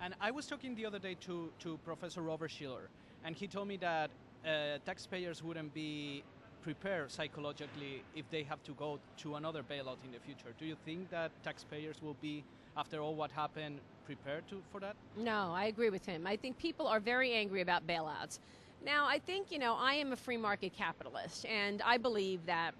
And I was talking the other day to Professor Robert Schiller, and he told me that taxpayers wouldn't be prepared psychologically if they have to go to another bailout in the future. Do you think that taxpayers will be, after all what happened, prepared for that? No, I agree with him. I think people are very angry about bailouts. Now, I think, I am a free market capitalist, and I believe that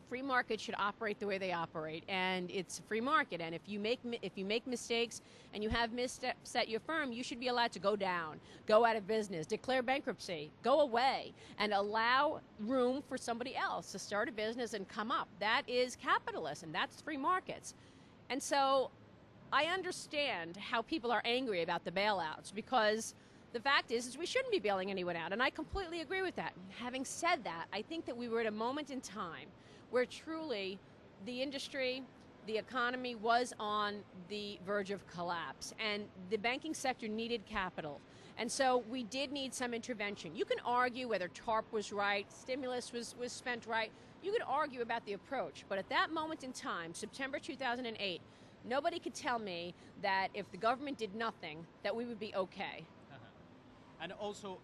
free markets should operate the way they operate, and it's a free market. And if you make mistakes and you have missteps at your firm, you should be allowed to go down, go out of business, declare bankruptcy, go away, and allow room for somebody else to start a business and come up. That is capitalism. That's free markets. And so I understand how people are angry about the bailouts, because the fact is we shouldn't be bailing anyone out, and I completely agree with that. Having said that, I think that we were at a moment in time where truly the industry, the economy was on the verge of collapse, and the banking sector needed capital. And so we did need some intervention. You can argue whether TARP was right, stimulus was spent right. You could argue about the approach, but at that moment in time, September 2008, nobody could tell me that if the government did nothing, that we would be okay. And also,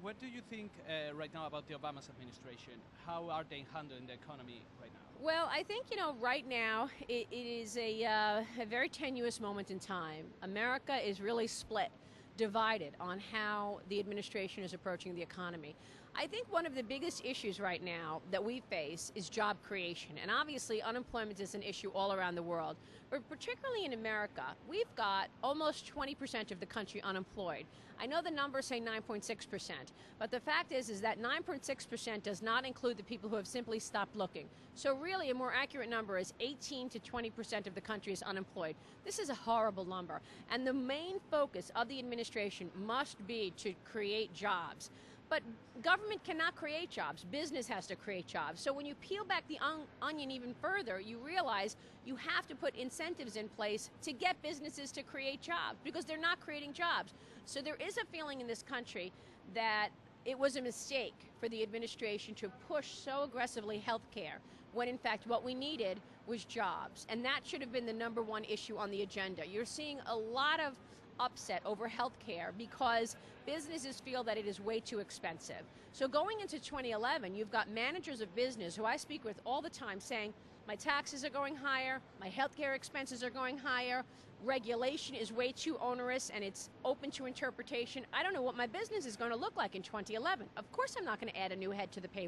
what do you think right now about the Obama administration? How are they handling the economy right now? Well, I think, right now it is a very tenuous moment in time. America is really split, divided on how the administration is approaching the economy. I think one of the biggest issues right now that we face is job creation. And obviously, unemployment is an issue all around the world. But particularly in America, we've got almost 20% of the country unemployed. I know the numbers say 9.6%, but the fact is that 9.6% does not include the people who have simply stopped looking. So really, a more accurate number is 18 to 20% of the country is unemployed. This is a horrible number. And the main focus of the administration must be to create jobs. But government cannot create jobs. Business has to create jobs. So when you peel back the onion even further, you realize you have to put incentives in place to get businesses to create jobs, because they're not creating jobs. So there is a feeling in this country that it was a mistake for the administration to push so aggressively health care, when in fact what we needed was jobs. And that should have been the number one issue on the agenda. You're seeing a lot of upset over health care because businesses feel that it is way too expensive. So going into 2011, you've got managers of business who I speak with all the time saying, my taxes are going higher, my health care expenses are going higher, regulation is way too onerous and it's open to interpretation. I don't know what my business is going to look like in 2011. Of course I'm not going to add a new head to the payroll.